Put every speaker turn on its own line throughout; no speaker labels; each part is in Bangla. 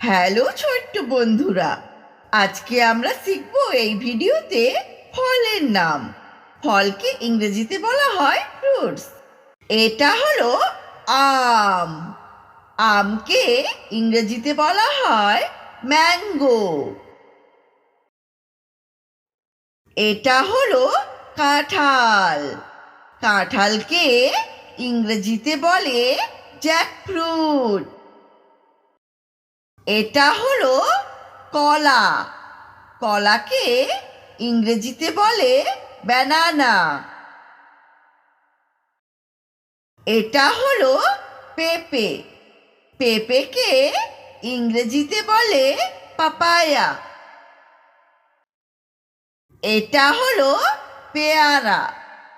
হ্যালো ছোট্ট বন্ধুরা, আজকে আমরা শিখব এই ভিডিওতে ফলের নাম। ফলকে ইংরেজিতে বলা হয় ফ্রুটস। এটা হলো আম। আমকে ইংরেজিতে বলা হয় ম্যাঙ্গো। এটা হলো কাঁঠাল। কাঁঠালকে ইংরেজিতে বলে জ্যাকফ্রুট। এটা হলো কলা। কলাকে ইংরেজিতে বলে ব্যানানা। এটা হলো পেঁপে। পেঁপেকে ইংরেজিতে বলে পাপায়া। এটা হলো পেয়ারা।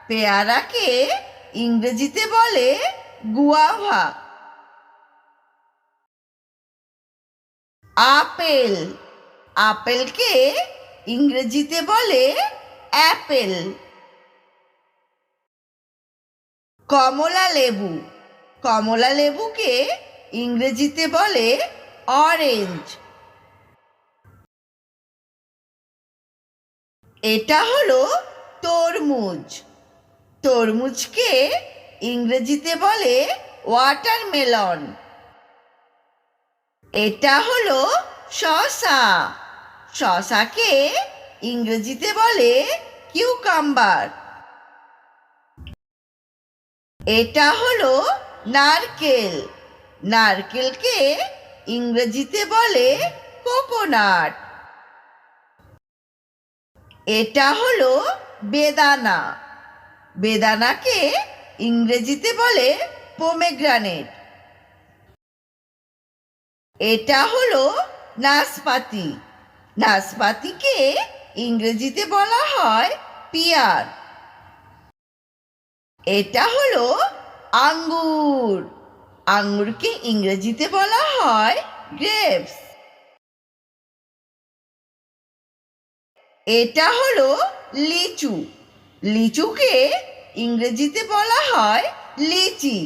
পেয়ারাকে ইংরেজিতে বলে গুয়াভা। আপেল। আপেলকে ইংরেজিতে বলে অ্যাপেল। কমলা লেবু। কমলা লেবুকে ইংরেজিতে বলে অরেঞ্জ। এটা হলো তরমুজ। তরমুজকে ইংরেজিতে বলে ওয়াটারমেলন। এটা হলো শসা। শসাকে ইংরেজিতে বলে কিউকাম্বার। এটা হলো নারকেল। নারকেলকে ইংরেজিতে বলে কোকোনাট। এটা হলো বেদানা। বেদানাকে ইংরেজিতে বলে পোমেগ্রানেট। এটা হলো নাশপাতি। নাশপাতিকে ইংরেজিতে বলা হয় পিয়ার। এটা হলো আঙ্গুর। আঙ্গুরকে ইংরেজিতে বলা হয় গ্রেপস। এটা হলো লিচু। লিচুকে ইংরেজিতে বলা হয় লিচি।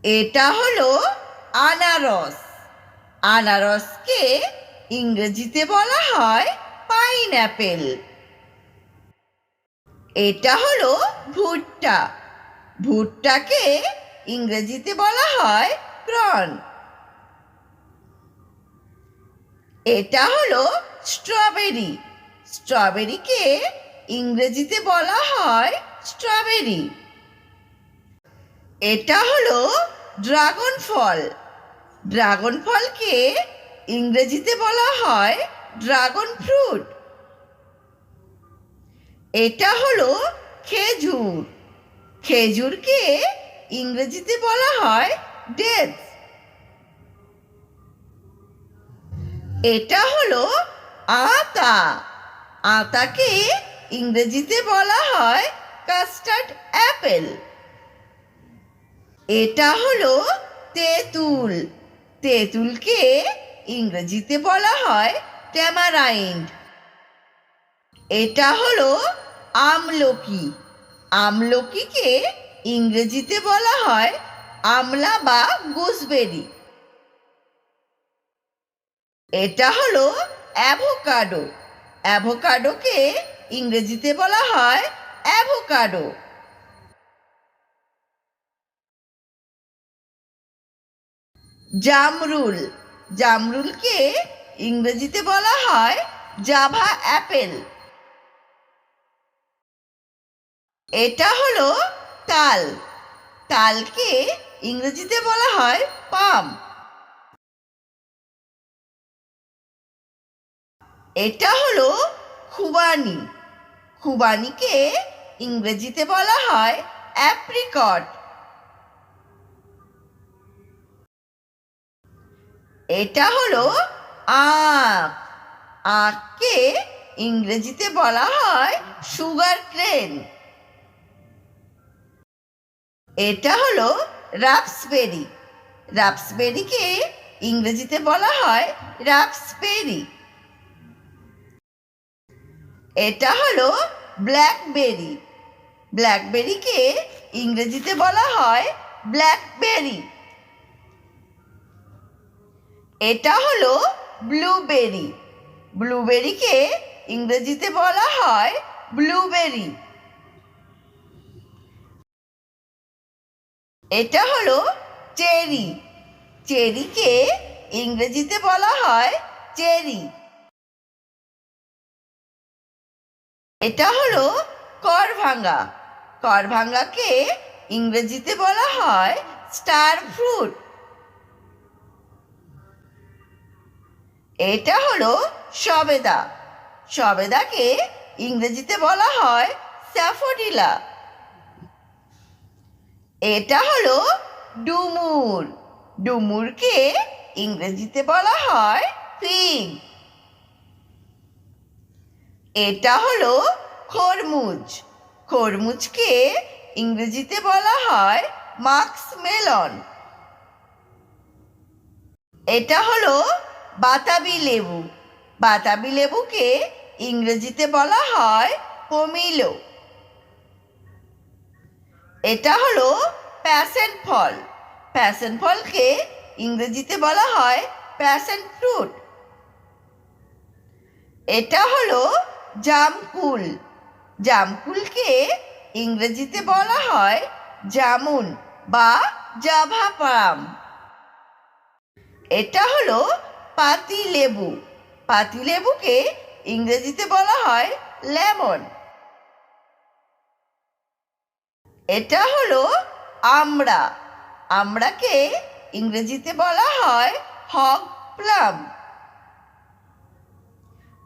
এটা হলো আনারস। আনারসকে ইংরেজিতে বলা হয় পাইনঅ্যাপেল। এটা হলো ভুট্টা। ভুট্টাকে ইংরেজিতে বলা হয় ক্রন। এটা হলো স্ট্রবেরি। স্ট্রবেরিকে ইংরেজিতে বলা হয় স্ট্রবেরি। এটা হলো ড্রাগন ফল। ড্রাগন ফলকে ইংরেজিতে বলা হয় ড্রাগন ফ্রুট। এটা হলো খেজুর। খেজুরকে ইংরেজিতে বলা হয় ডেটস। এটা হলো আতা। আতাকে ইংরেজিতে বলা হয় কাস্টার্ড অ্যাপেল। এটা হলো তেঁতুল। তেঁতুলকে ইংরেজিতে বলা হয় ট্যামারাইন্ড। এটা হলো আমলকি। আমলকিকে ইংরেজিতে বলা হয় আমলা বা গুসবেরি। এটা হলো অ্যাভোকাডো। অ্যাভোকাডোকে ইংরেজিতে বলা হয় অ্যাভোকাডো। জামরুল। জামরুলকে ইংরেজিতে বলা হয় জাভা অ্যাপেল। এটা হলো তাল। তালকে ইংরেজিতে বলা হয় পাম। এটা হলো খুবানি। খুবানিকে ইংরেজিতে বলা হয় অ্যাপ্রিকট। এটা হলো আখ। আখকে ইংরেজিতে বলা হয় সুগার কেন। এটা হলো রাপসবেরি। রাপসবেরিকে ইংরেজিতে বলা হয় রাপসবেরি। এটা হলো ব্ল্যাকবেরি। ব্ল্যাকবেরিকে ইংরেজিতে বলা হয় ব্ল্যাকবেরি। এটা হলো ব্লুবেরি। ব্লুবেরিকে ইংরেজিতে বলা হয় ব্লুবেরি। এটা হলো চেরি। চেরিকে ইংরেজিতে বলা হয় চেরি। এটা হলো করভাঙ্গা। করভাঙ্গাকে ইংরেজিতে বলা হয় স্টার ফ্রুট। এটা হলো সবেদা। সবেদাকে ইংরেজিতে বলা হয় স্যাফোডিলা। এটা হলো ডুমুর। ডুমুরকে ইংরেজিতে বলা হয় ফিগ। এটা হলো খরমুজ। খরমুজকে ইংরেজিতে বলা হয় মাস্কমেলন। এটা হলো বাতাবি লেবু। বাতাবি লেবুকে ইংরেজিতে বলা হয় পমিলো। এটা হলো প্যাশন ফল। প্যাশন ফলকে ইংরেজিতে বলা হয় প্যাশন ফ্রুট। এটা হলো জামকুল। জামকুলকে ইংরেজিতে বলা হয় জামুন বা জাভা প্লাম। এটা হলো পাতিলেবু। পাতিলেবুকে ইংরেজিতে বলা হয় লেমন। এটা হলো আমড়া। আমড়াকে ইংরেজিতে বলা হয় হগ প্লাম।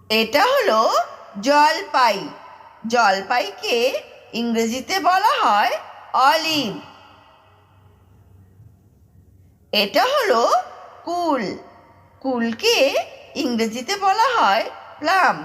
এটা হলো জলপাই। জলপাইকে ইংরেজিতে বলা হয় অলিভ। এটা হলো কুল। কুলকে ইংরেজিতে বলা হয় প্লাম।